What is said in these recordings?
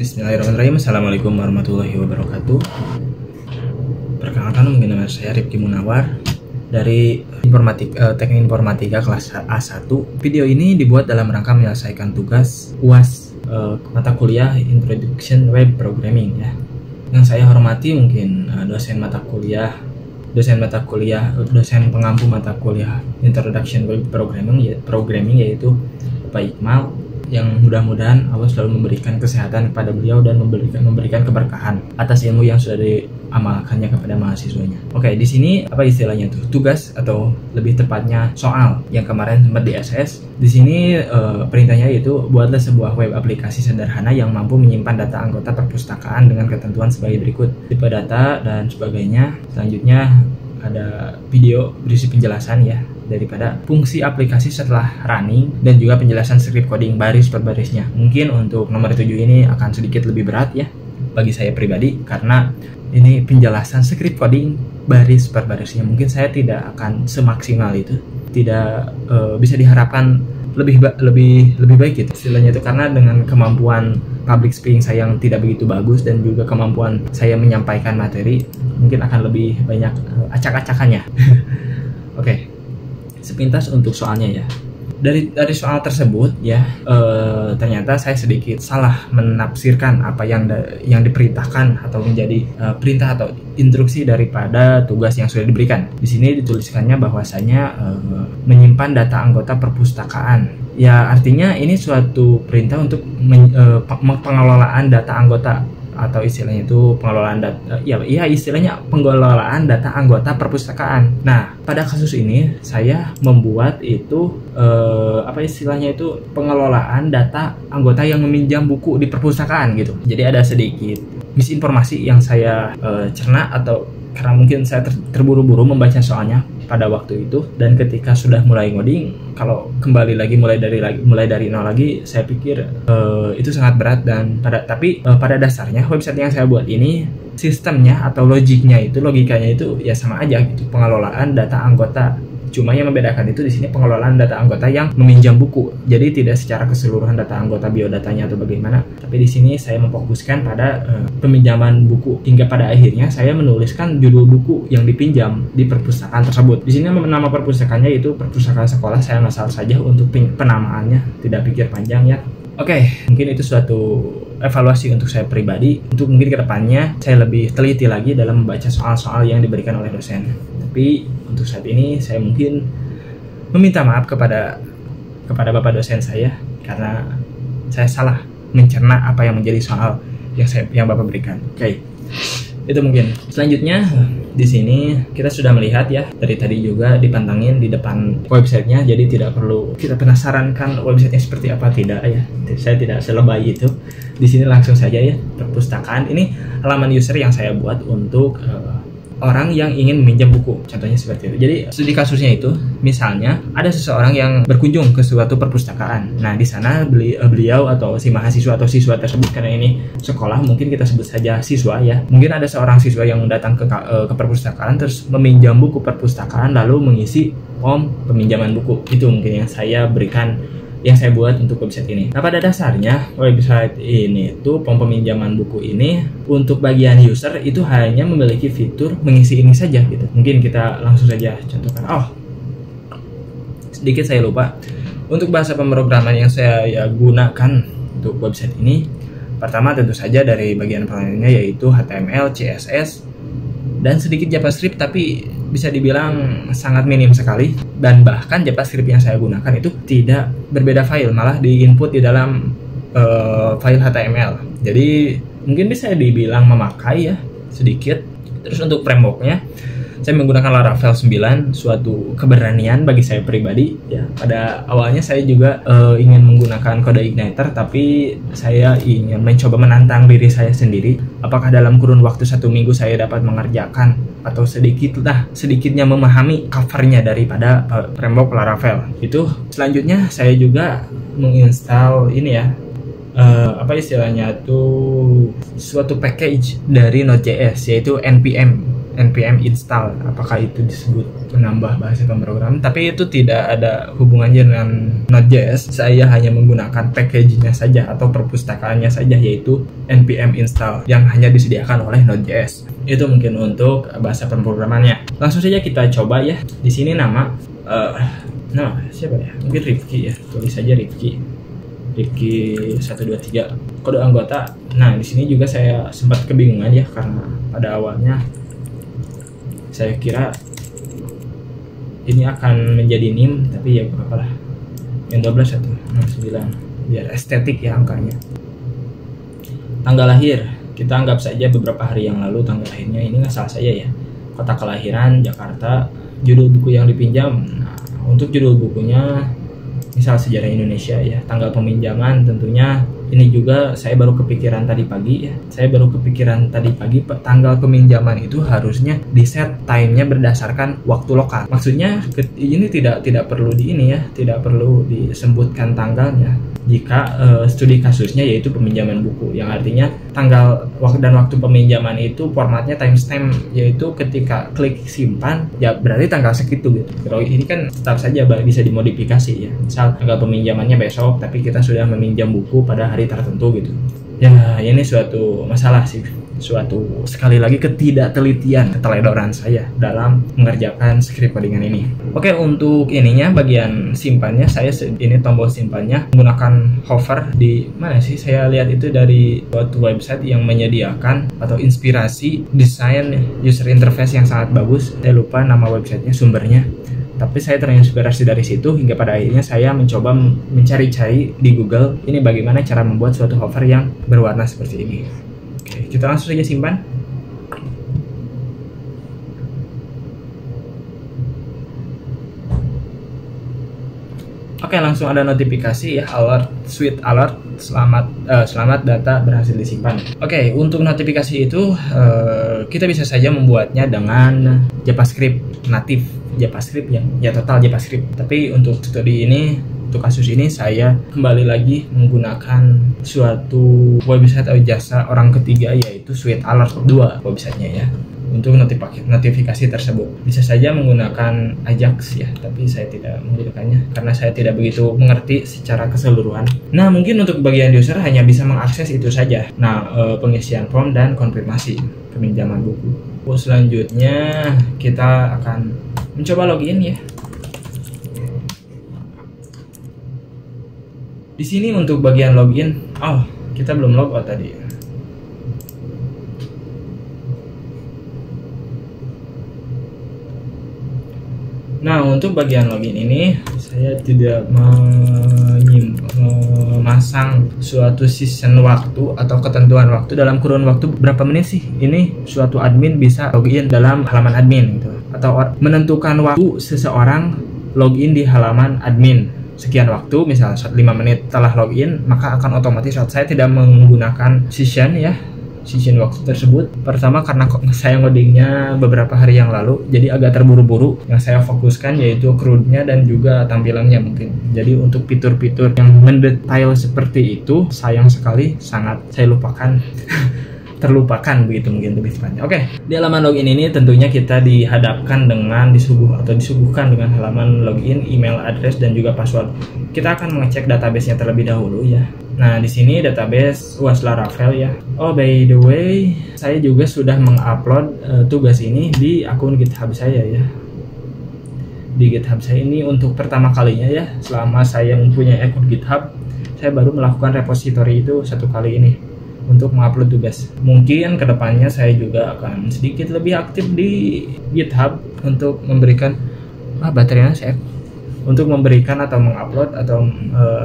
Bismillahirrahmanirrahim. Assalamualaikum warahmatullahi wabarakatuh. Perkenalkan, mungkin nama saya Rifki Munawar dari Teknik Informatika kelas A1. Video ini dibuat dalam rangka menyelesaikan tugas UAS mata kuliah Introduction Web Programming ya. Yang saya hormati mungkin dosen pengampu mata kuliah Introduction Web Programming yaitu Bapak Iqmal, yang mudah-mudahan Allah selalu memberikan kesehatan kepada beliau dan memberikan keberkahan atas ilmu yang sudah diamalkannya kepada mahasiswanya. Oke, di sini apa istilahnya tuh? Tugas atau lebih tepatnya soal yang kemarin sempat di SS. Di sini perintahnya yaitu buatlah sebuah web aplikasi sederhana yang mampu menyimpan data anggota perpustakaan dengan ketentuan sebagai berikut: tipe data dan sebagainya. Selanjutnya ada video berisi penjelasan ya daripada fungsi aplikasi setelah running dan juga penjelasan script coding baris per barisnya. Mungkin untuk nomor 7 ini akan sedikit lebih berat ya bagi saya pribadi, karena ini penjelasan script coding baris per barisnya. Mungkin saya tidak akan semaksimal itu, tidak bisa diharapkan lebih baik gitu istilahnya itu, karena dengan kemampuan public speaking saya yang tidak begitu bagus dan juga kemampuan saya menyampaikan materi mungkin akan lebih banyak acak-acakannya. Oke. Sepintas untuk soalnya ya. Dari soal tersebut ya, ternyata saya sedikit salah menafsirkan apa yang diperintahkan atau menjadi perintah atau instruksi daripada tugas yang sudah diberikan. Di sini dituliskannya bahwasanya menyimpan data anggota perpustakaan. Ya, artinya ini suatu perintah untuk pengelolaan data anggota, atau istilahnya itu pengelolaan data, istilahnya pengelolaan data anggota perpustakaan. Nah, pada kasus ini saya membuat itu istilahnya itu pengelolaan data anggota yang meminjam buku di perpustakaan gitu. Jadi ada sedikit misinformasi yang saya cerna, atau karena mungkin saya terburu-buru membaca soalnya pada waktu itu, dan ketika sudah mulai ngoding, kalau kembali lagi mulai dari nol lagi, saya pikir itu sangat berat. Dan pada dasarnya website yang saya buat ini sistemnya atau logikanya itu ya sama aja gitu, pengelolaan data anggota. Cuma yang membedakan itu di sini pengelolaan data anggota yang meminjam buku. Jadi tidak secara keseluruhan data anggota biodatanya atau bagaimana, tapi di sini saya memfokuskan pada peminjaman buku, hingga pada akhirnya saya menuliskan judul buku yang dipinjam di perpustakaan tersebut. Di sini nama perpustakaannya itu perpustakaan sekolah, saya ngasal saja untuk penamaannya, tidak pikir panjang ya. Oke, mungkin itu suatu evaluasi untuk saya pribadi. Untuk mungkin kedepannya saya lebih teliti lagi dalam membaca soal-soal yang diberikan oleh dosen. Tapi untuk saat ini saya mungkin meminta maaf kepada bapak dosen saya karena saya salah mencerna apa yang menjadi soal yang bapak berikan. Oke. Itu mungkin. Selanjutnya di sini kita sudah melihat ya, dari tadi juga dipantangin di depan websitenya, jadi tidak perlu kita penasaran kan websitenya seperti apa, tidak ya. Saya tidak selebay itu. Di sini langsung saja ya, perpustakaan. Ini halaman user yang saya buat untuk orang yang ingin meminjam buku, contohnya seperti itu. Jadi studi kasusnya itu, misalnya ada seseorang yang berkunjung ke suatu perpustakaan. Nah, di sana beliau atau si mahasiswa atau siswa tersebut, karena ini sekolah, mungkin kita sebut saja siswa ya. Mungkin ada seorang siswa yang datang ke perpustakaan terus meminjam buku perpustakaan lalu mengisi form peminjaman buku. Itu mungkin yang saya buat untuk website ini. Nah, pada dasarnya website ini tuh form peminjaman buku ini untuk bagian user itu hanya memiliki fitur mengisi ini saja gitu. Mungkin kita langsung saja contohkan. Sedikit saya lupa. Untuk bahasa pemrograman yang saya gunakan untuk website ini, pertama tentu saja dari bagian pengelolaannya yaitu HTML, CSS, dan sedikit JavaScript, tapi bisa dibilang sangat minim sekali. Dan bahkan JavaScript yang saya gunakan itu tidak berbeda file, malah di-input di dalam file HTML. Jadi mungkin bisa dibilang memakai ya sedikit. Terus untuk frameworknya saya menggunakan Laravel 9, suatu keberanian bagi saya pribadi ya. Pada awalnya saya juga ingin menggunakan kode Igniter, tapi saya ingin mencoba menantang diri saya sendiri. Apakah dalam kurun waktu 1 minggu saya dapat mengerjakan atau sedikitnya memahami covernya daripada framework Laravel itu. Selanjutnya saya juga menginstal ini ya, istilahnya tuh suatu package dari Node.js, yaitu npm install. Apakah itu disebut menambah bahasa pemrograman? Tapi itu tidak ada hubungannya dengan Node.js. Saya hanya menggunakan package-nya saja atau perpustakaannya saja, yaitu npm install yang hanya disediakan oleh Node.js. Itu mungkin untuk bahasa pemrogramannya. Langsung saja kita coba ya. Di sini nama siapa ya? Mungkin Rifki ya. Tulis saja Rifki 123. Kode anggota. Nah, di sini juga saya sempat kebingungan ya, karena pada awalnya saya kira ini akan menjadi NIM, tapi ya berapa lah, yang 12 atau 69 biar estetik ya angkanya. Tanggal lahir kita anggap saja beberapa hari yang lalu tanggal lahirnya. Ini nggak salah saya ya, kota kelahiran Jakarta, judul buku yang dipinjam. Nah, untuk judul bukunya misal sejarah Indonesia ya, tanggal peminjaman tentunya ini juga saya baru kepikiran tadi pagi ya. Tanggal peminjaman itu harusnya di set time-nya berdasarkan waktu lokal. Maksudnya ini tidak perlu tidak perlu disebutkan tanggalnya jika studi kasusnya yaitu peminjaman buku, yang artinya tanggal dan waktu peminjaman itu formatnya timestamp, yaitu ketika klik simpan ya berarti tanggal segitu gitu. Kalau ini kan tetap saja bisa dimodifikasi ya, misal tanggal peminjamannya besok tapi kita sudah meminjam buku pada hari tertentu gitu ya. Ini suatu masalah sih, suatu sekali lagi keteledoran saya dalam mengerjakan script codingan ini. Oke, untuk ininya bagian simpannya, saya ini tombol simpannya menggunakan hover. Di mana sih saya lihat itu dari suatu website yang menyediakan atau inspirasi desain user interface yang sangat bagus. Saya lupa nama websitenya, sumbernya, tapi saya terinspirasi dari situ hingga pada akhirnya saya mencoba mencari-cari di Google ini bagaimana cara membuat suatu hover yang berwarna seperti ini. Oke, kita langsung saja simpan. Oke, langsung ada notifikasi ya, sweet alert, selamat data berhasil disimpan. Oke, untuk notifikasi itu kita bisa saja membuatnya dengan JavaScript natif, JavaScript ya total JavaScript. Tapi untuk studi ini, untuk kasus ini saya kembali lagi menggunakan suatu website atau jasa orang ketiga, yaitu Sweet Alert 2 websitenya ya, untuk notifikasi tersebut. Bisa saja menggunakan Ajax ya, tapi saya tidak menggunakannya karena saya tidak begitu mengerti secara keseluruhan. Nah, mungkin untuk bagian user hanya bisa mengakses itu saja. Nah, pengisian form dan konfirmasi peminjaman buku. Selanjutnya kita akan mencoba login ya. Di sini untuk bagian login, kita belum logout tadi. Nah, untuk bagian login ini saya tidak memasang suatu season waktu atau ketentuan waktu dalam kurun waktu berapa menit sih ini suatu admin bisa login dalam halaman admin gitu, atau menentukan waktu seseorang login di halaman admin sekian waktu, misal 5 menit setelah login maka akan otomatis. Saya tidak menggunakan session waktu tersebut. Pertama karena saya ngodingnya beberapa hari yang lalu, jadi agak terburu-buru. Yang saya fokuskan yaitu CRUD-nya dan juga tampilannya mungkin. Jadi untuk fitur-fitur yang mendetail seperti itu sayang sekali sangat saya lupakan. Terlupakan begitu mungkin lebih tepatnya. Oke, di halaman login ini tentunya kita dihadapkan dengan disuguhkan dengan halaman login, email address dan juga password. Kita akan mengecek database-nya terlebih dahulu ya. Nah, di sini database UAS Laravel ya. Oh, by the way, saya juga sudah mengupload tugas ini di akun GitHub saya ya. Di GitHub saya ini untuk pertama kalinya ya. Selama saya mempunyai akun GitHub, saya baru melakukan repository itu satu kali ini untuk mengupload tugas. Mungkin kedepannya saya juga akan sedikit lebih aktif di GitHub untuk memberikan baterainya saya untuk memberikan atau mengupload atau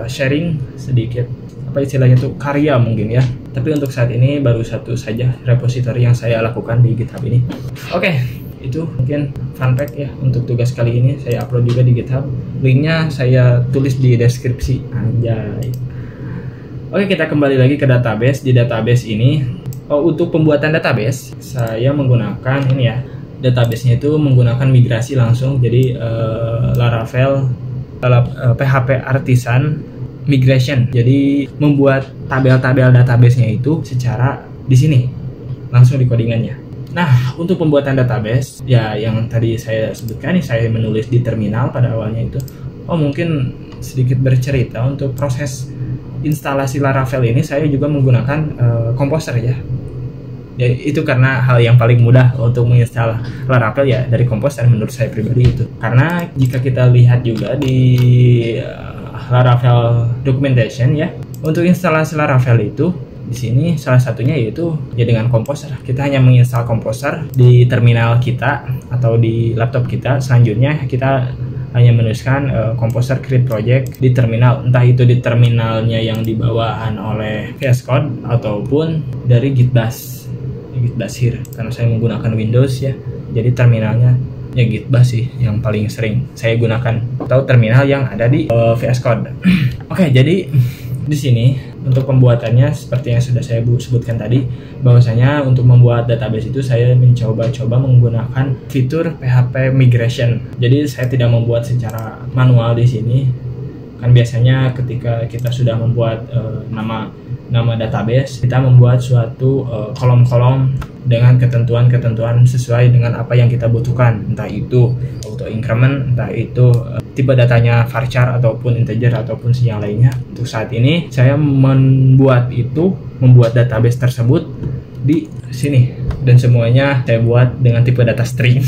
sharing sedikit apa istilahnya tuh karya mungkin ya. Tapi untuk saat ini baru satu saja repository yang saya lakukan di GitHub ini. Oke, itu mungkin fun fact ya untuk tugas kali ini. Saya upload juga di GitHub. Linknya saya tulis di deskripsi. Anjay. Oke, kita kembali lagi ke database. Di database ini, untuk pembuatan database, saya menggunakan ini ya. Database-nya itu menggunakan migrasi langsung. Jadi Laravel, PHP Artisan Migration. Jadi membuat tabel-tabel database-nya itu secara di sini langsung di codingannya. Nah, untuk pembuatan database, ya yang tadi saya sebutkan nih, saya menulis di terminal pada awalnya itu. Oh, mungkin sedikit bercerita untuk proses instalasi Laravel ini, saya juga menggunakan Composer ya. Ya, itu karena hal yang paling mudah untuk menginstal Laravel ya dari Composer menurut saya pribadi itu. Karena jika kita lihat juga di Laravel documentation ya, untuk instalasi Laravel itu di sini salah satunya yaitu ya dengan Composer. Kita hanya menginstal Composer di terminal kita atau di laptop kita. Selanjutnya kita hanya menuliskan Composer create project di terminal, entah itu di terminalnya yang dibawaan oleh VS Code ataupun dari Git Bash here, karena saya menggunakan Windows ya, jadi terminalnya ya Git Bash sih yang paling sering saya gunakan, atau terminal yang ada di VS Code. Oke, jadi di sini untuk pembuatannya seperti yang sudah saya sebutkan tadi, bahwasanya untuk membuat database itu saya mencoba-coba menggunakan fitur PHP migration. Jadi saya tidak membuat secara manual di sini. Kan biasanya ketika kita sudah membuat nama database, kita membuat suatu kolom-kolom dengan ketentuan-ketentuan sesuai dengan apa yang kita butuhkan, entah itu auto increment, entah itu tipe datanya varchar ataupun integer ataupun yang lainnya. Untuk saat ini saya membuat database tersebut di sini, dan semuanya saya buat dengan tipe data string.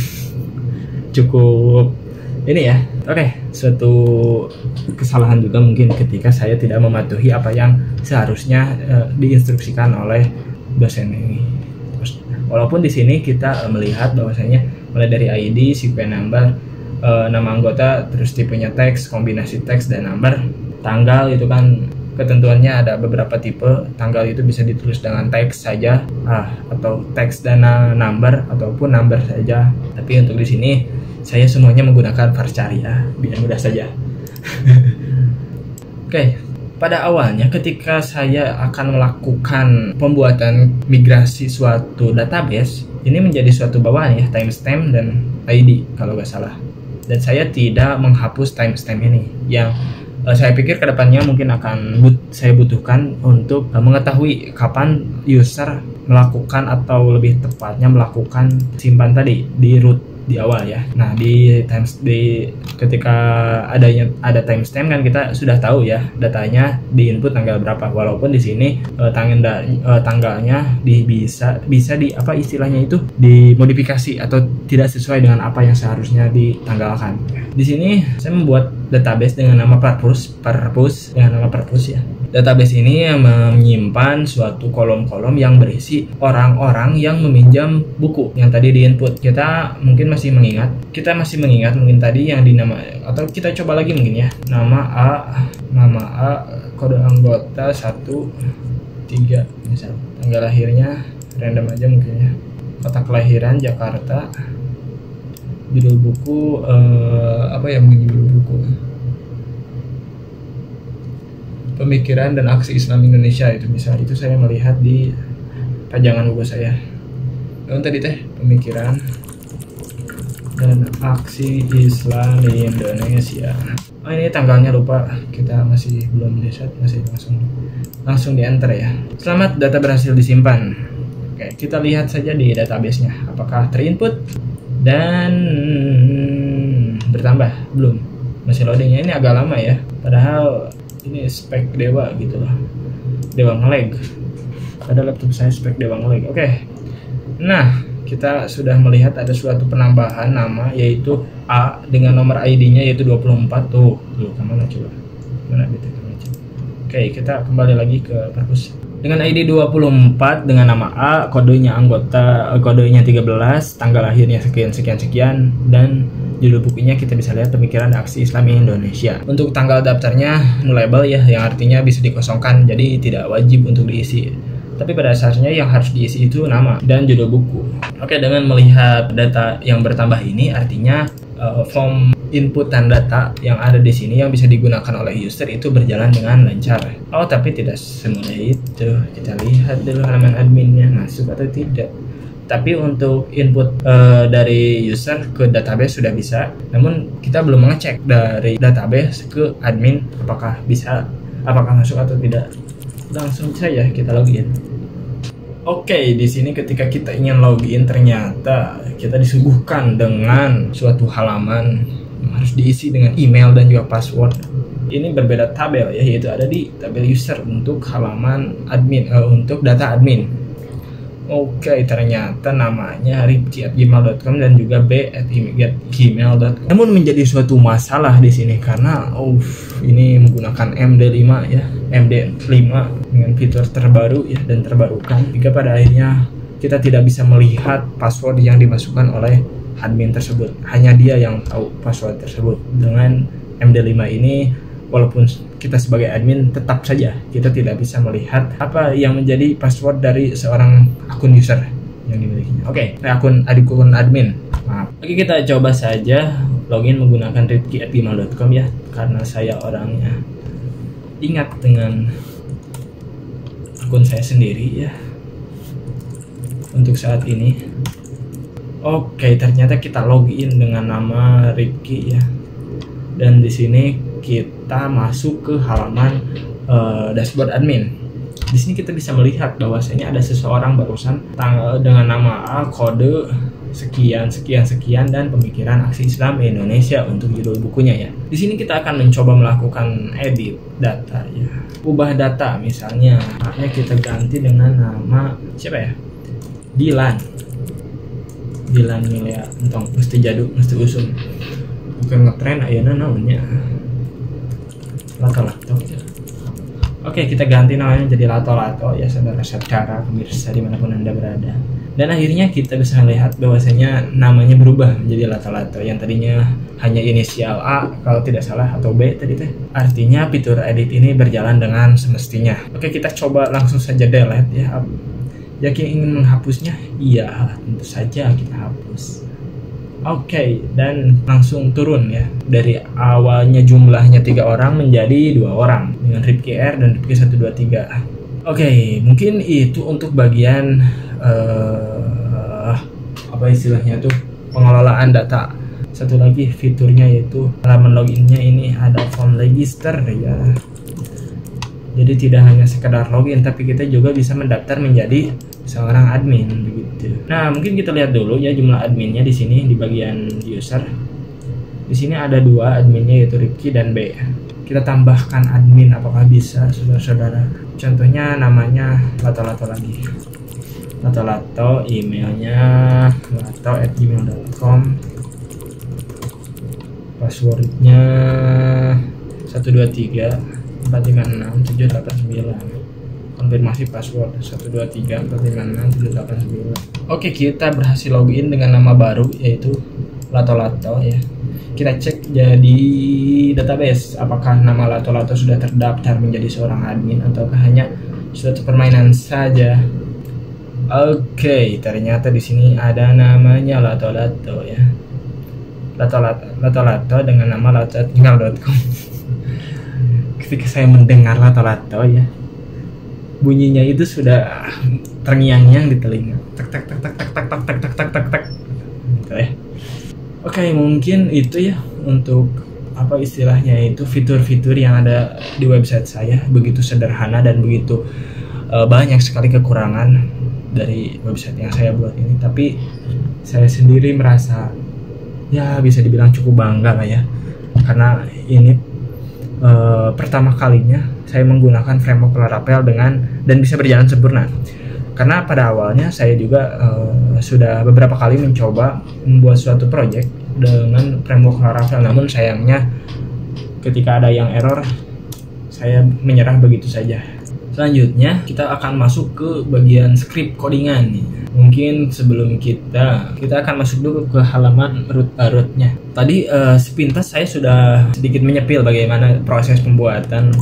Cukup ini ya. Oke, suatu kesalahan juga mungkin ketika saya tidak mematuhi apa yang seharusnya diinstruksikan oleh dosen ini. Walaupun di sini kita melihat bahwasanya mulai dari ID, sequence number, nama anggota, terus tipenya teks, kombinasi teks dan number, tanggal itu kan ketentuannya ada beberapa tipe. Tanggal itu bisa ditulis dengan teks saja, atau teks dan number ataupun number saja. Tapi untuk di sini saya semuanya menggunakan varchar ya, biar mudah saja. Oke. Pada awalnya ketika saya akan melakukan pembuatan migrasi suatu database, ini menjadi suatu bawaan ya, timestamp dan ID kalau nggak salah. Dan saya tidak menghapus timestamp ini, yang saya pikir kedepannya mungkin akan saya butuhkan untuk mengetahui kapan user melakukan atau lebih tepatnya melakukan simpan tadi di root di awal ya. Nah, ketika ada timestamp kan kita sudah tahu ya datanya di input tanggal berapa. Walaupun di sini tanggalnya bisa di apa istilahnya itu dimodifikasi atau tidak sesuai dengan apa yang seharusnya ditanggalkan. Di sini saya membuat database dengan nama purpose ya. Database ini menyimpan suatu kolom-kolom yang berisi orang-orang yang meminjam buku yang tadi di input. Kita masih mengingat mungkin tadi yang dinama, atau kita coba lagi mungkin ya. Nama A, kode anggota 1, 3 misal. Tanggal lahirnya random aja mungkin ya. Kota kelahiran Jakarta. Judul buku mungkin judul buku. Pemikiran dan aksi Islam Indonesia itu saya melihat di pajangan buku saya. Lalu tadi pemikiran dan aksi Islam di Indonesia. Oh, ini tanggalnya lupa, kita masih belum riset, masih langsung di enter ya. Selamat, data berhasil disimpan. Oke, kita lihat saja di database-nya apakah terinput dan bertambah belum. Masih loadingnya, ini agak lama ya. Padahal ini spek Dewa gitu loh, Dewa nge-lag. Ada laptop saya spek Dewa nge-lag. Oke. Nah, kita sudah melihat ada suatu penambahan nama yaitu A dengan nomor ID-nya yaitu 24 tuh. Kemana coba? Mana gitu. Oke, kita kembali lagi ke purpose. Dengan ID 24 dengan nama A, kodenya 13, tanggal lahirnya sekian dan judul bukunya kita bisa lihat pemikiran dan aksi Islam Indonesia. Untuk tanggal daftarnya nullable ya, yang artinya bisa dikosongkan, jadi tidak wajib untuk diisi. Tapi pada dasarnya yang harus diisi itu nama dan judul buku. Oke, dengan melihat data yang bertambah ini artinya form input dan data yang ada di sini yang bisa digunakan oleh user itu berjalan dengan lancar. Oh, tapi tidak semudah itu. Kita lihat dulu halaman adminnya masuk atau tidak. Tapi untuk input dari user ke database sudah bisa. Namun kita belum mengecek dari database ke admin apakah masuk atau tidak. Langsung saja kita login. Oke, di sini ketika kita ingin login ternyata kita disuguhkan dengan suatu halaman yang harus diisi dengan email dan juga password. Ini berbeda tabel ya, yaitu ada di tabel user untuk halaman admin, untuk data admin. Oke, ternyata namanya ripki@gmail.com dan juga b@gmail.com. Namun menjadi suatu masalah di sini karena ini menggunakan MD5 ya, MD5 dengan fitur terbaru ya dan terbarukan. Hingga pada akhirnya kita tidak bisa melihat password yang dimasukkan oleh admin tersebut. Hanya dia yang tahu password tersebut. Dengan MD5 ini, walaupun kita sebagai admin tetap saja kita tidak bisa melihat apa yang menjadi password dari seorang akun user yang dimilikinya. Oke, akun admin. Maaf. Oke, kita coba saja login menggunakan ripki@gmail.com ya, karena saya orangnya ingat dengan akun saya sendiri ya untuk saat ini. Oke, ternyata kita login dengan nama Ripki ya. Dan di sini kita masuk ke halaman dashboard admin. Di sini kita bisa melihat bahwasanya ada seseorang barusan dengan nama A, kode sekian dan pemikiran aksi Islam Indonesia untuk judul bukunya ya. Di sini kita akan mencoba melakukan edit data ya. Ubah data misalnya. Makanya kita ganti dengan nama siapa ya? Dilan Milia entong mesti jaduk mesti usum. Bukan ngetren ayeuna namanya. Lato-lato ya. Oke, kita ganti namanya jadi Lato-lato ya saudara-saudara pemirsa dimanapun Anda berada. Dan akhirnya kita bisa melihat bahwasanya namanya berubah menjadi Lato-lato yang tadinya hanya inisial A kalau tidak salah atau B tadi teh. Artinya fitur edit ini berjalan dengan semestinya. Oke, kita coba langsung saja delete ya. Yakin ingin menghapusnya? Iya, tentu saja kita hapus. Oke, dan langsung turun ya. Dari awalnya jumlahnya 3 orang menjadi 2 orang dengan Ripki R dan Ripki 123. Oke, mungkin itu untuk bagian apa istilahnya tuh, pengelolaan data. Satu lagi fiturnya yaitu halaman loginnya ini ada form register ya. Jadi tidak hanya sekedar login, tapi kita juga bisa mendaftar menjadi seorang admin begitu. Nah, mungkin kita lihat dulu ya jumlah adminnya di sini di bagian user. Di sini ada 2 adminnya yaitu Ripki dan B. Kita tambahkan admin apakah bisa saudara-saudara? Contohnya namanya Lato-lato lagi. Lato-lato, emailnya lato@gmail.com. Passwordnya 123 456 789. Konfirmasi password 123 456 789. Oke, kita berhasil login dengan nama baru yaitu Lato-lato ya. Kita cek jadi database apakah nama Lato-lato sudah terdaftar menjadi seorang admin ataukah hanya suatu permainan saja. Oke, ternyata di sini ada namanya Lato-lato ya. Lato-lato dengan nama lato@gmail.com. Ketika saya mendengar Lato-lato ya, bunyinya itu sudah terngiang-ngiang di telinga. Tak tak tak tak tak tak tak tak tak tak tak tak. Gitu ya. Oke, mungkin itu ya untuk apa istilahnya itu fitur-fitur yang ada di website saya. Begitu sederhana dan begitu banyak sekali kekurangan dari website yang saya buat ini. Tapi saya sendiri merasa ya bisa dibilang cukup bangga lah ya, karena ini pertama kalinya saya menggunakan framework Laravel dan bisa berjalan sempurna. Karena pada awalnya saya juga sudah beberapa kali mencoba membuat suatu project dengan framework Laravel, namun sayangnya ketika ada yang error saya menyerah begitu saja. Selanjutnya kita akan masuk ke bagian script codingan nih. Mungkin sebelum kita akan masuk dulu ke halaman root-nya. Tadi sepintas saya sudah sedikit menyepil bagaimana proses pembuatan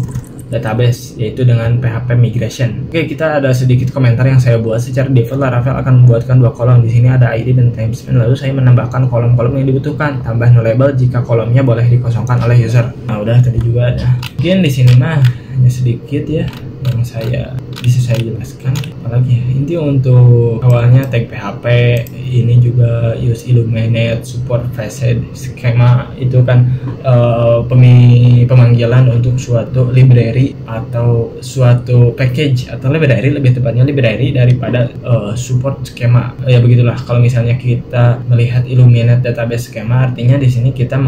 database, yaitu dengan PHP migration. Oke, kita ada sedikit komentar yang saya buat. Secara default Laravel akan membuatkan 2 kolom. Di sini ada ID dan timestamp. Lalu saya menambahkan kolom-kolom yang dibutuhkan. Tambah nullable jika kolomnya boleh dikosongkan oleh user. Nah, udah tadi juga ada. Mungkin di sini mah hanya sedikit ya yang bisa saya jelaskan. Apalagi inti untuk awalnya tag PHP ini juga use illuminate, support facet, skema itu kan pemanggilan untuk suatu library atau suatu package atau library, lebih tepatnya library daripada support skema. Ya begitulah, kalau misalnya kita melihat illuminate database skema, artinya di sini kita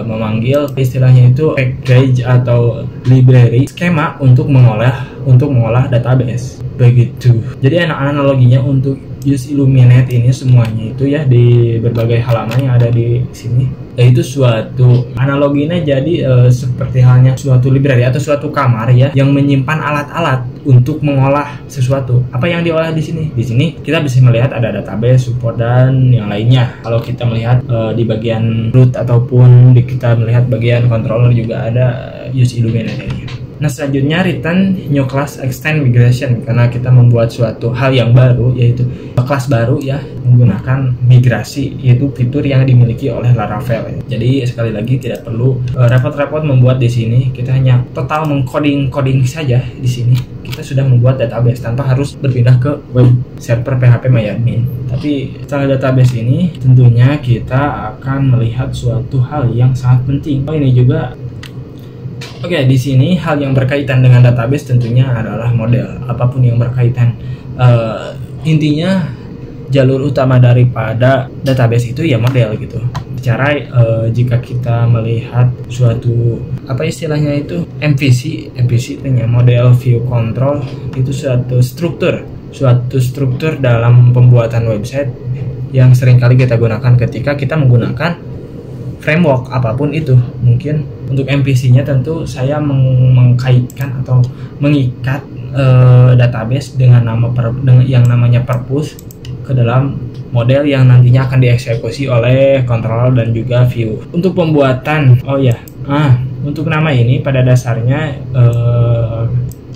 memanggil istilahnya itu package atau library skema untuk mengolah database. Begitu. Jadi analoginya untuk use illuminate ini semuanya itu ya di berbagai halaman yang ada di sini, yaitu suatu analoginya jadi seperti halnya suatu library atau suatu kamar ya yang menyimpan alat-alat untuk mengolah sesuatu. Apa yang diolah di sini? Di sini kita bisa melihat ada database, support dan yang lainnya. Kalau kita melihat di bagian root ataupun kita melihat bagian controller juga ada use illuminate ini. Nah, selanjutnya return new class extend migration, karena kita membuat suatu hal yang baru, yaitu kelas baru ya, menggunakan migrasi, yaitu fitur yang dimiliki oleh Laravel. Jadi sekali lagi tidak perlu repot-repot membuat di sini, kita hanya total mengcoding saja di sini. Kita sudah membuat database tanpa harus berpindah ke web server PHP MyAdmin. Tapi setelah database ini, tentunya kita akan melihat suatu hal yang sangat penting. Ini juga oke, di sini hal yang berkaitan dengan database tentunya adalah model. Apapun yang berkaitan, intinya jalur utama daripada database itu ya model gitu. Bicara jika kita melihat suatu apa istilahnya itu MVC itu ya, model view control, itu suatu struktur dalam pembuatan website yang seringkali kita gunakan ketika kita menggunakan framework apapun itu. Mungkin untuk MVC-nya tentu saya mengkaitkan atau mengikat database dengan yang namanya purpose ke dalam model yang nantinya akan dieksekusi oleh controller dan juga view. Untuk pembuatan, untuk nama ini pada dasarnya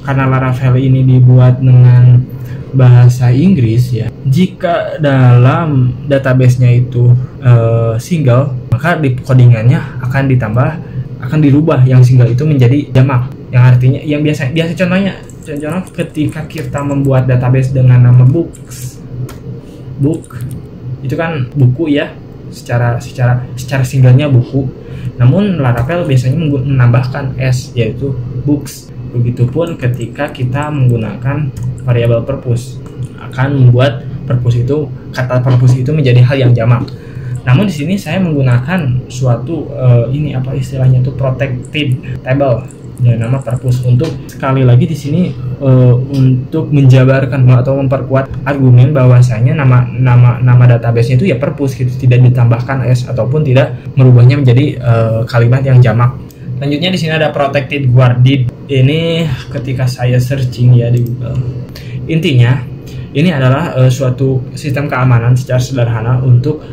karena Laravel ini dibuat dengan bahasa Inggris ya. Jika dalam database-nya itu single, maka di codingannya akan dirubah yang single itu menjadi jamak, yang artinya yang biasa contohnya ketika kita membuat database dengan nama book itu kan buku ya, secara singlenya buku, namun Laravel biasanya menambahkan s, yaitu books. Begitupun ketika kita menggunakan variabel purpose, akan membuat kata purpose itu menjadi hal yang jamak. Namun di sini saya menggunakan suatu ini apa istilahnya itu protected table ya, nama purpose, untuk sekali lagi di sini untuk menjabarkan atau memperkuat argumen bahwasanya nama database itu ya purpose gitu, tidak ditambahkan s ataupun tidak merubahnya menjadi kalimat yang jamak. Selanjutnya di sini ada protected guarded. Ini ketika saya searching ya di Google, intinya ini adalah suatu sistem keamanan secara sederhana untuk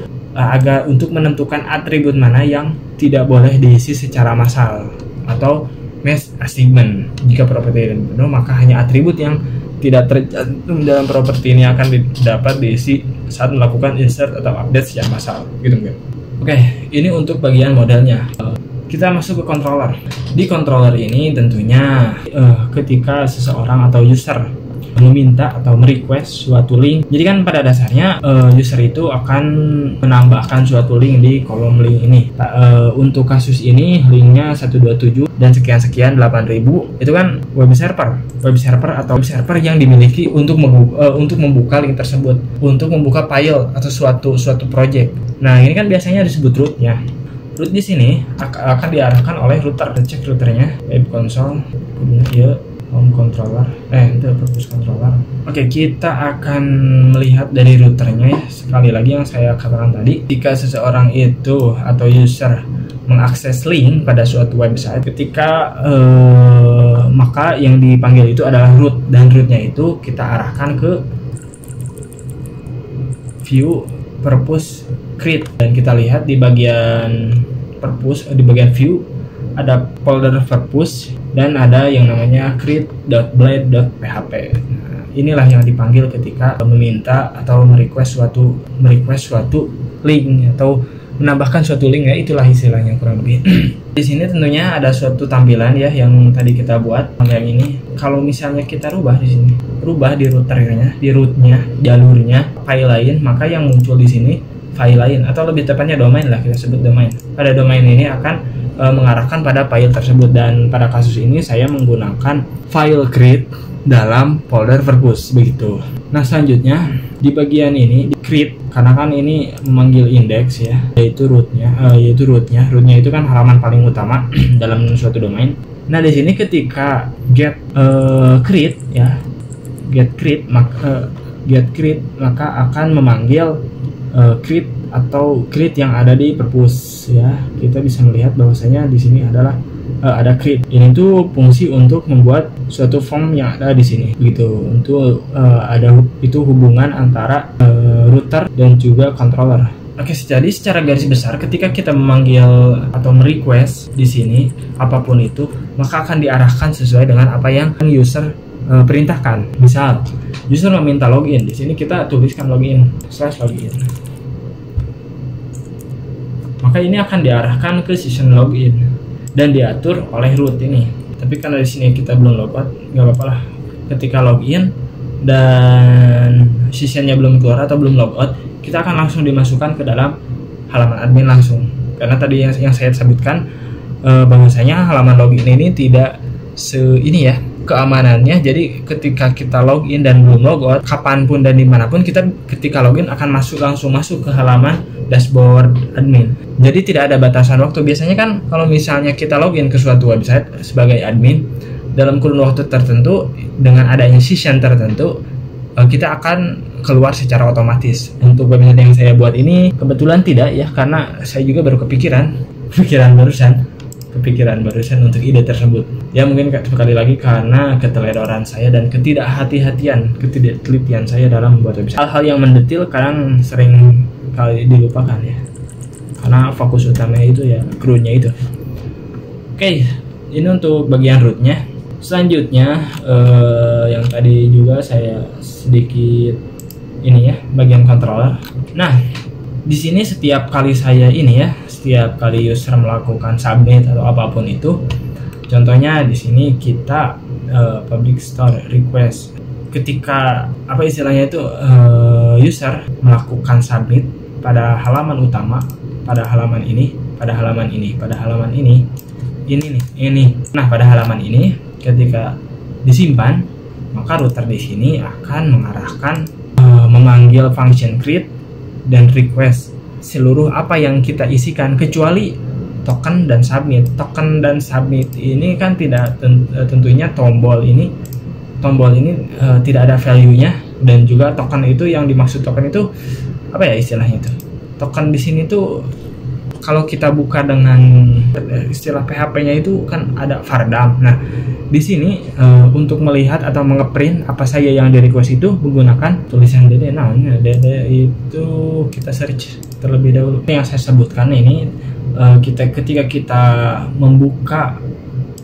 menentukan atribut mana yang tidak boleh diisi secara massal atau mass assignment. Jika properti ini penuh, maka hanya atribut yang tidak tercantum dalam properti ini akan dapat diisi saat melakukan insert atau update secara massal gitu kan. Oke, ini untuk bagian modelnya. Kita masuk ke controller. Di controller ini tentunya ketika seseorang atau user meminta atau merequest suatu link, jadi kan pada dasarnya user itu akan menambahkan suatu link di kolom link ini. Untuk kasus ini linknya 127 dan sekian 8000 itu kan web server yang dimiliki untuk membuka link tersebut, untuk membuka file atau suatu project. Nah, ini kan biasanya disebut rootnya. Root di sini akan diarahkan oleh router. Cek routernya, web console, kemudian home controller, itu purpose controller. Oke, kita akan melihat dari routernya ya. Sekali lagi yang saya katakan tadi, jika seseorang itu atau user mengakses link pada suatu website, ketika maka yang dipanggil itu adalah root, dan rootnya itu kita arahkan ke view purpose create, dan kita lihat di bagian purpose, di bagian view ada folder purpose dan ada yang namanya create.blade.php. Nah, inilah yang dipanggil ketika meminta atau merequest suatu link atau menambahkan suatu link ya, itulah istilahnya kurang lebih. Di sini tentunya ada suatu tampilan ya yang tadi kita buat yang ini. Kalau misalnya kita rubah di sini, rubah di routernya, di rootnya, jalurnya, file lain, maka yang muncul di sini file lain atau lebih tepatnya domain lah, kita sebut domain. Pada domain ini akan mengarahkan pada file tersebut, dan pada kasus ini saya menggunakan file create dalam folder verbose begitu. Nah selanjutnya di bagian ini di create, karena kan ini memanggil index ya, yaitu rootnya itu kan halaman paling utama dalam suatu domain. Nah di sini ketika get create ya, get create maka akan memanggil create atau create yang ada di purpose ya. Kita bisa melihat bahwasanya di sini adalah ada create. Ini tuh fungsi untuk membuat suatu form yang ada di sini gitu. Untuk ada itu hubungan antara router dan juga controller. Oke, jadi secara garis besar ketika kita memanggil atau merequest di sini apapun itu, maka akan diarahkan sesuai dengan apa yang user perintahkan. Misal user meminta login, di sini kita tuliskan login /login. Maka ini akan diarahkan ke session login dan diatur oleh root ini. Tapi karena di sini kita belum logout, nggak apa-apa lah. Ketika login dan sessionnya belum keluar atau belum logout, kita akan langsung dimasukkan ke dalam halaman admin langsung. Karena tadi yang saya sebutkan bahwasanya halaman login ini tidak ini ya keamanannya. Jadi ketika kita login dan belum logout, kapanpun dan dimanapun kita ketika login akan langsung masuk ke halaman dashboard admin. Jadi tidak ada batasan waktu. Biasanya kan kalau misalnya kita login ke suatu website sebagai admin dalam kurun waktu tertentu dengan adanya session tertentu, kita akan keluar secara otomatis. Untuk website yang saya buat ini kebetulan tidak ya, karena saya juga baru kepikiran barusan untuk ide tersebut. Ya mungkin sekali lagi karena keteledoran saya dan ketidaktelitian saya dalam membuat website. Hal-hal yang mendetil kadang sering kali dilupakan ya, karena fokus utamanya itu ya krunya itu. Oke, ini untuk bagian rootnya. Selanjutnya yang tadi juga saya sedikit ini ya, bagian controller. Nah di sini setiap kali user melakukan submit atau apapun itu, contohnya di sini kita public store request, ketika apa istilahnya itu user melakukan submit pada halaman utama, pada halaman ini. Nah pada halaman ini ketika disimpan, maka router di sini akan mengarahkan memanggil function create dan request seluruh apa yang kita isikan kecuali token dan submit. Token dan submit ini kan tidak tentunya tombol ini tidak ada value-nya, dan juga token itu yang dimaksud token itu apa ya istilahnya itu. Token di sini tuh kalau kita buka dengan istilah PHP-nya itu kan ada vardam. Nah, di sini untuk melihat atau mengeprint apa saja yang di request itu menggunakan tulisan DD. Nah, DD itu kita search terlebih dahulu. Yang saya sebutkan ini ketika kita membuka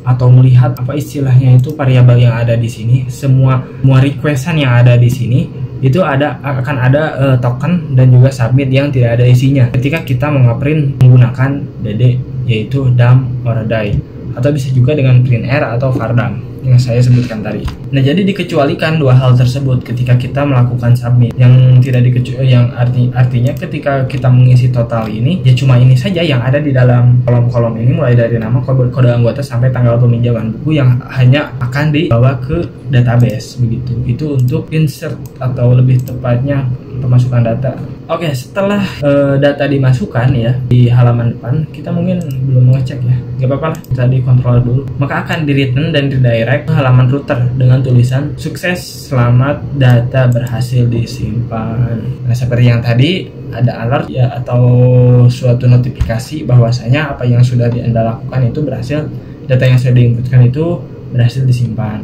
atau melihat apa istilahnya itu variabel yang ada di sini, semua requestan yang ada di sini itu akan ada token dan juga submit yang tidak ada isinya ketika kita mengeprint menggunakan DD, yaitu dump or die, atau bisa juga dengan print r atau vardam yang saya sebutkan tadi. Nah, jadi dikecualikan dua hal tersebut ketika kita melakukan submit. Yang tidak artinya ketika kita mengisi total ini, ya cuma ini saja yang ada di dalam kolom-kolom ini, mulai dari nama, kode anggota sampai tanggal peminjaman buku yang hanya akan dibawa ke database begitu. Itu untuk insert atau lebih tepatnya pemasukan data. Oke, setelah data dimasukkan ya di halaman depan, kita mungkin belum mengecek ya, nggak apa-apa lah, kita di control dulu. Maka akan di return dan redirect ke halaman router dengan tulisan sukses, selamat, data berhasil disimpan. Nah, seperti yang tadi ada alert ya atau suatu notifikasi bahwasanya apa yang sudah Anda lakukan itu berhasil, data yang sudah diinputkan itu berhasil disimpan.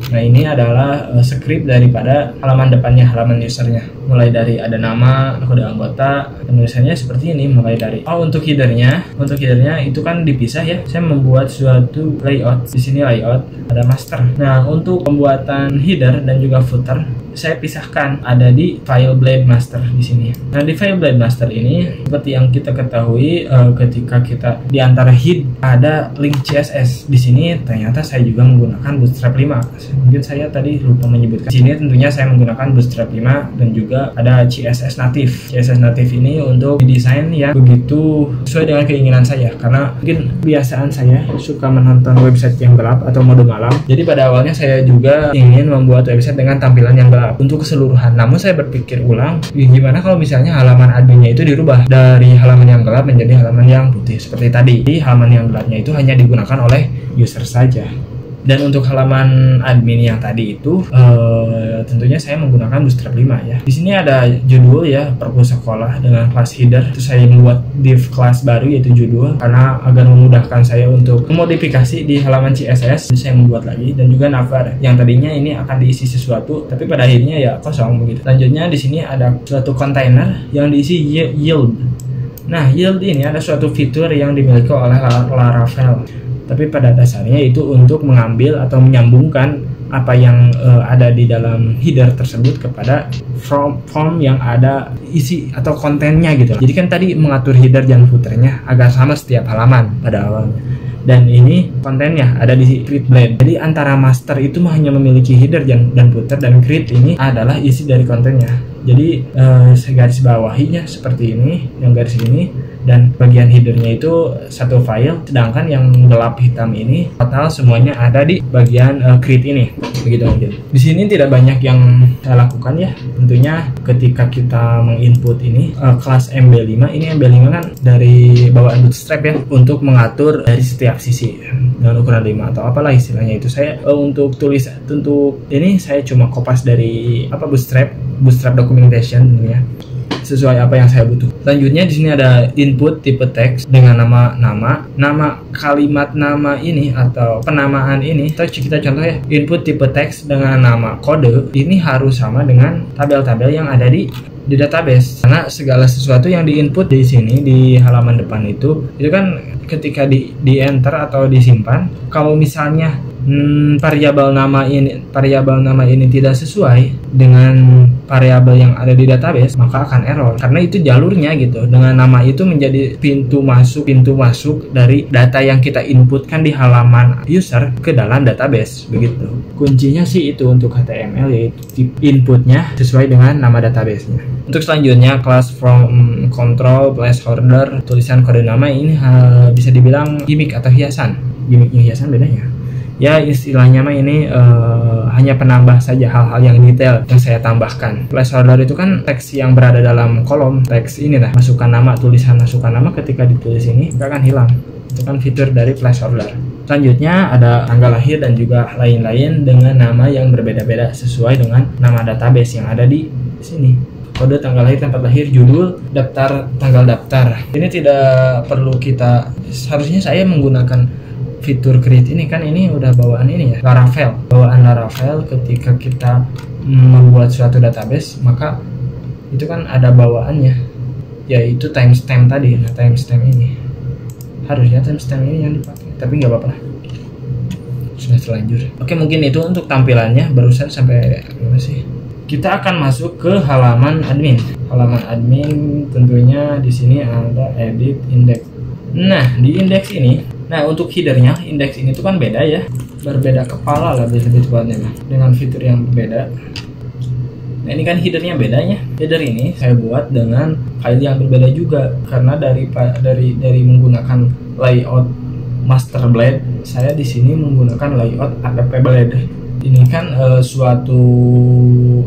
Nah, ini adalah script daripada halaman depannya, halaman usernya. Mulai dari ada nama, kode anggota, penulisannya seperti ini. Mulai dari untuk headernya itu kan dipisah ya. Saya membuat suatu layout. Di sini layout, ada master. Nah, untuk pembuatan header dan juga footer saya pisahkan ada di file blade master di sini. Nah, di file blade master ini seperti yang kita ketahui, ketika kita di antara head ada link CSS. Di sini ternyata saya juga menggunakan Bootstrap 5. Mungkin saya tadi lupa menyebutkan. Di sini tentunya saya menggunakan Bootstrap 5 dan juga ada CSS native. CSS native ini untuk desain yang begitu sesuai dengan keinginan saya, karena mungkin kebiasaan saya suka menonton website yang gelap atau mode malam. Jadi pada awalnya saya juga ingin membuat website dengan tampilan yang gelap untuk keseluruhan. Namun saya berpikir ulang, gimana kalau misalnya halaman adminnya itu dirubah dari halaman yang gelap menjadi halaman yang putih seperti tadi. Jadi halaman yang gelapnya itu hanya digunakan oleh user saja. Dan untuk halaman admin yang tadi itu tentunya saya menggunakan Bootstrap 5 ya. Di sini ada judul ya, perpus sekolah dengan kelas header. Itu saya membuat div kelas baru yaitu judul, karena agar memudahkan saya untuk memodifikasi di halaman CSS. Jadi saya membuat lagi, dan juga navbar yang tadinya ini akan diisi sesuatu tapi pada akhirnya ya kosong begitu. Selanjutnya di sini ada suatu kontainer yang diisi yield. Nah, yield ini ada suatu fitur yang dimiliki oleh Laravel. Tapi pada dasarnya itu untuk mengambil atau menyambungkan apa yang ada di dalam header tersebut kepada form yang ada isi atau kontennya gitu. Jadi kan tadi mengatur header dan footernya agar sama setiap halaman pada awalnya. Dan ini kontennya ada di create blade. Jadi antara master itu hanya memiliki header dan footer, dan create ini adalah isi dari kontennya. Jadi saya garis bawahinya seperti ini, yang garis ini, dan bagian headernya itu satu file, sedangkan yang gelap hitam ini total semuanya ada di bagian create ini. Begitu mungkin. Di sini tidak banyak yang saya lakukan ya. Tentunya ketika kita menginput ini kelas MB5, ini MB5 kan dari bawaan Bootstrap ya, untuk mengatur dari setiap sisi dengan ukuran 5 atau apalah istilahnya itu. Saya untuk tulis untuk ini saya cuma kopas dari Bootstrap documentation tentunya, sesuai apa yang saya butuh. Selanjutnya di sini ada input tipe teks dengan nama kalimat nama ini atau penamaan ini. Kita contoh ya, input tipe teks dengan nama kode ini harus sama dengan tabel-tabel yang ada di database, karena segala sesuatu yang diinput di sini di halaman depan itu kan ketika di enter atau disimpan, kalau misalnya variabel nama ini tidak sesuai dengan variabel yang ada di database, maka akan error, karena itu jalurnya gitu. Dengan nama itu menjadi pintu masuk dari data yang kita inputkan di halaman user ke dalam database begitu. Kuncinya sih itu untuk HTML, yaitu inputnya sesuai dengan nama database-nya. Untuk selanjutnya kelas from control placeholder, tulisan kode nama ini bisa dibilang gimmick atau hiasan. Gimmicknya hiasan bedanya ya, istilahnya mah ini hanya penambah saja hal-hal yang detail yang saya tambahkan. Placeholder itu kan teks yang berada dalam kolom teks ini lah, masukkan nama, tulisan masukkan nama ketika ditulis ini akan hilang. Itu kan fitur dari placeholder. Selanjutnya ada tanggal lahir dan juga lain-lain dengan nama yang berbeda-beda sesuai dengan nama database yang ada di sini. Kode, tanggal lahir, tempat lahir, judul, daftar, tanggal daftar. Ini tidak perlu kita, harusnya saya menggunakan fitur create ini kan, ini udah bawaan ini ya, Laravel. Bawaan Laravel ketika kita membuat suatu database, maka itu kan ada bawaannya, yaitu timestamp tadi. Nah, timestamp ini harusnya timestamp ini yang dipakai, tapi nggak apa-apa lah, sudah terlanjur. Oke, mungkin itu untuk tampilannya. Barusan sampai mana sih? Kita akan masuk ke halaman admin. Halaman admin tentunya di sini ada edit index. Nah, di index ini, nah untuk headernya, index ini tuh kan beda ya, berbeda kepala lah lebih tepatnya, dengan fitur yang berbeda. Nah, ini kan headernya bedanya. Header ini saya buat dengan file yang berbeda juga, karena dari menggunakan layout master blade, saya di sini menggunakan layout app blade. Ini kan suatu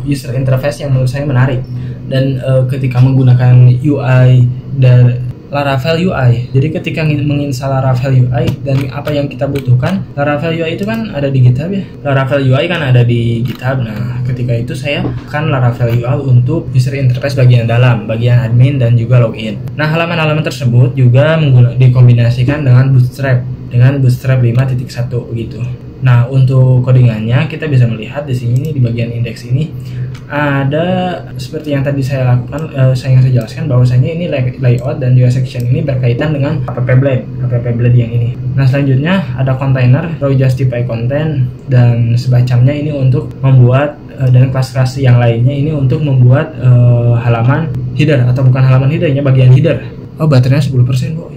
user interface yang menurut saya menarik, dan ketika menggunakan UI dari Laravel UI, jadi ketika menginstal Laravel UI dan apa yang kita butuhkan, Laravel UI itu kan ada di GitHub ya, Laravel UI kan ada di GitHub. Nah, ketika itu saya akan Laravel UI untuk user interface bagian dalam, bagian admin dan juga login. Nah, halaman-halaman tersebut juga dikombinasikan dengan Bootstrap 5.1 begitu. Nah, untuk codingannya kita bisa melihat di sini di bagian indeks ini ada seperti yang tadi saya lakukan, saya jelaskan bahwasanya ini layout dan juga section ini berkaitan dengan app blade yang ini. Nah, selanjutnya ada container, row justify content dan sebacamnya ini untuk membuat dan kelas-kelas yang lainnya ini untuk membuat halaman header atau bukan halaman headernya, bagian header. Oh, baterainya 10%, Bu.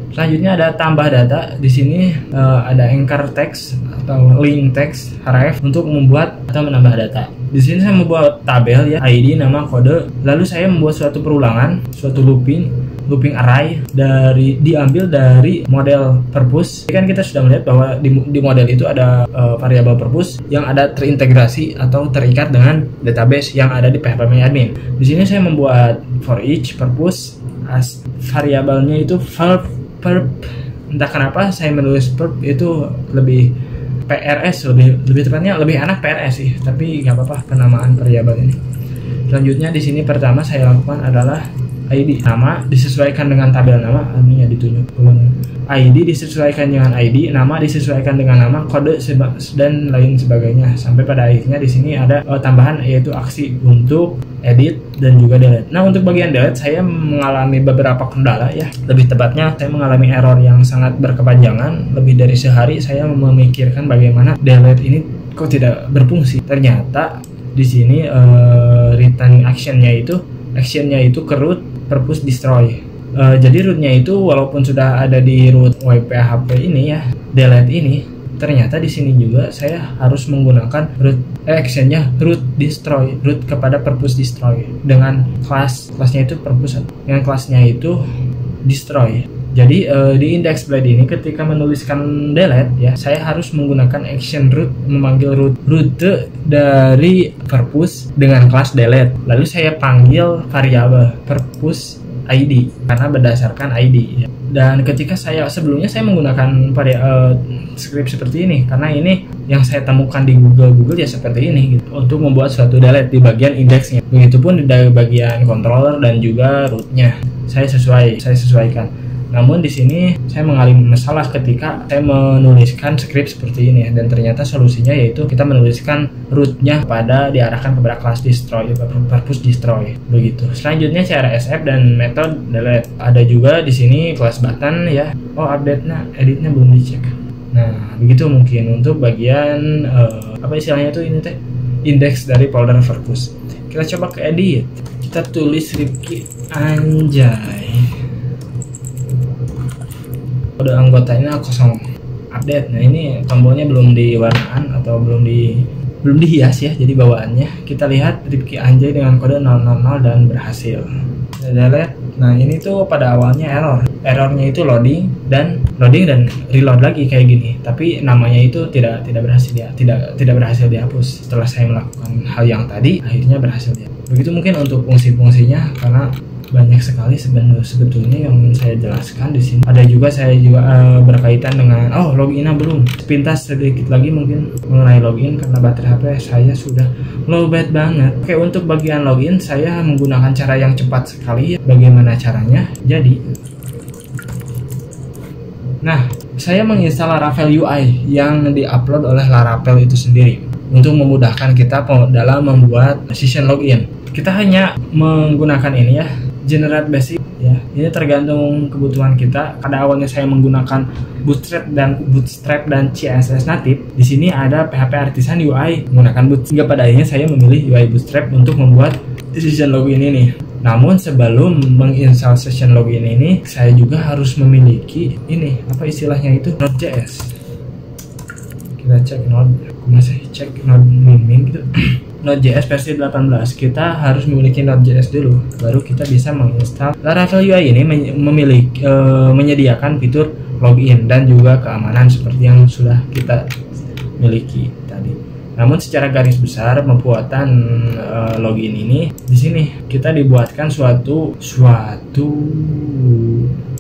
Selanjutnya ada tambah data. Di sini ada anchor text atau link text href untuk membuat atau menambah data. Di sini saya membuat tabel ya, ID, nama, kode. Lalu saya membuat suatu perulangan, suatu looping array diambil dari model purpose. Jadi kan kita sudah melihat bahwa di model itu ada variabel purpose yang ada terintegrasi atau terikat dengan database yang ada di phpMyAdmin. Di sini saya membuat for each purpose as variabelnya itu verb. Entah kenapa saya menulis verb itu lebih PRS, lebih tepatnya lebih enak PRS sih, tapi nggak apa-apa penamaan variabel ini. Selanjutnya di sini pertama saya lakukan adalah ID, nama disesuaikan dengan tabel nama, ini ya ditunjuk. ID disesuaikan dengan ID, nama disesuaikan dengan nama, kode dan lain sebagainya. Sampai pada akhirnya di sini ada tambahan yaitu aksi untuk edit dan juga delete. Nah, untuk bagian delete saya mengalami beberapa kendala ya. Lebih tepatnya saya mengalami error yang sangat berkepanjangan. Lebih dari sehari saya memikirkan bagaimana delete ini kok tidak berfungsi. Ternyata di sini return actionnya itu ke root purpose destroy. Jadi rootnya itu walaupun sudah ada di root WP-HP ini ya, delete ini, ternyata di sini juga saya harus menggunakan root actionnya root destroy, root kepada purpose destroy dengan kelasnya itu purpose, dengan kelasnya itu destroy. Jadi di index blade ini ketika menuliskan delete ya, saya harus menggunakan action root, memanggil root dari purpose dengan kelas delete. Lalu saya panggil variabel purpose ID karena berdasarkan ID ya. Dan ketika sebelumnya saya menggunakan pada script seperti ini karena ini yang saya temukan di Google ya seperti ini gitu, untuk membuat suatu delete di bagian indeksnya. Begitupun di bagian controller dan juga rootnya saya sesuaikan. Namun di sini saya mengalami masalah ketika saya menuliskan script seperti ini dan ternyata solusinya yaitu kita menuliskan rootnya diarahkan kepada kelas destroy, purpose destroy begitu. Selanjutnya CRSF dan method delete. Ada juga di sini kelas button ya. Oh, update-nya, editnya belum dicek. Nah, begitu mungkin untuk bagian apa istilahnya itu ini teh indeks dari folder purpose. Kita coba ke edit. Kita tulis Rifki Anjay. Kode anggotanya kosong, update. Nah, ini tombolnya belum diwarnaan atau belum dihias ya, jadi bawaannya kita lihat Rifki Anjay dengan kode 000 dan berhasil. Delete. Nah, ini tuh pada awalnya errornya itu loading dan reload lagi kayak gini, tapi namanya itu tidak berhasil dihapus. Setelah saya melakukan hal yang tadi, akhirnya berhasil dihapus. Begitu mungkin untuk fungsi-fungsinya, karena banyak sekali sebetulnya yang ingin saya jelaskan di sini. Ada juga saya berkaitan dengan loginnya belum. Sepintas sedikit lagi mungkin mengenai login karena baterai HP saya sudah lowbat banget. Oke, untuk bagian login saya menggunakan cara yang cepat sekali. Bagaimana caranya? Jadi, nah, saya menginstal Laravel UI yang diupload oleh Laravel itu sendiri untuk memudahkan kita dalam membuat session login. Kita hanya menggunakan ini ya, generate basic ya. Ini tergantung kebutuhan kita. Pada awalnya saya menggunakan Bootstrap dan CSS native. Di sini ada PHP Artisan UI menggunakan Bootstrap. Hingga pada akhirnya saya memilih UI Bootstrap untuk membuat session login ini. Namun sebelum menginstal session login ini, saya juga harus memiliki ini, apa istilahnya itu, Node.js. Kita cek Node Mimin gitu. Node.js versi 18. Kita harus memiliki Node.js dulu, baru kita bisa menginstal. Laravel UI ini menyediakan fitur login dan juga keamanan seperti yang sudah kita miliki tadi. Namun secara garis besar pembuatan login ini di sini kita dibuatkan suatu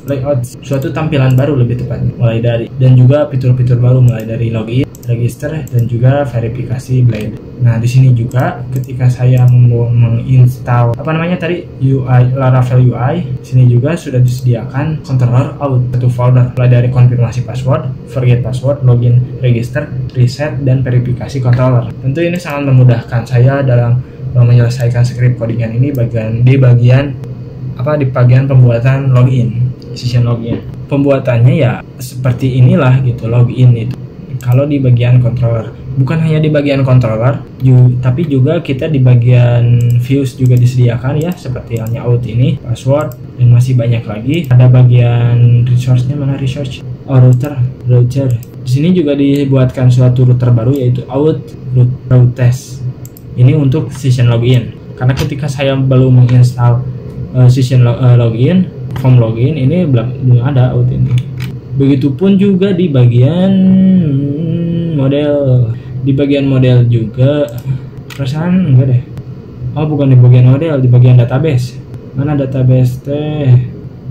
layout, suatu tampilan baru lebih tepatnya, mulai dari dan juga fitur-fitur baru mulai dari login, register dan juga verifikasi blade. Nah, di sini juga ketika saya menginstal UI Laravel UI, sini juga sudah disediakan controller out satu folder, mulai dari konfirmasi password, forget password, login, register, reset, dan verifikasi controller. Tentu ini sangat memudahkan saya dalam menyelesaikan script codingan ini di bagian pembuatan login, session login. Pembuatannya ya seperti inilah gitu, login itu. Kalau di bagian controller, bukan hanya di bagian controller, tapi juga kita di bagian views juga disediakan ya, seperti halnya out ini, password, dan masih banyak lagi. Ada bagian resource-nya, mana resource? Oh, router. Di sini juga dibuatkan suatu router baru, yaitu out routes. Ini untuk session login. Karena ketika saya belum menginstal session login, form login, ini belum ada out ini. Begitupun juga di bagian model. Di bagian model juga perasaan enggak deh. Oh, bukan di bagian model, di bagian database. Mana database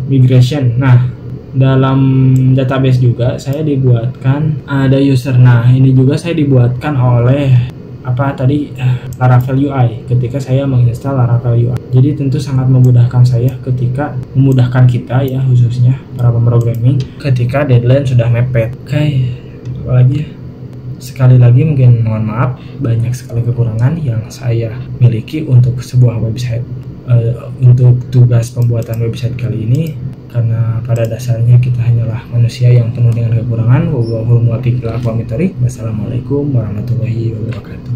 migration. Nah, dalam database juga saya dibuatkan ada user. Nah, ini juga saya dibuatkan oleh Laravel UI ketika saya menginstal Laravel UI. Jadi tentu sangat memudahkan saya memudahkan kita ya, khususnya para pemrogramming ketika deadline sudah mepet. Oke, apalagi ya? Sekali lagi mungkin mohon maaf, banyak sekali kekurangan yang saya miliki untuk sebuah website, untuk tugas pembuatan website kali ini, karena pada dasarnya kita hanyalah manusia yang penuh dengan kekurangan. Wassalamualaikum warahmatullahi wabarakatuh.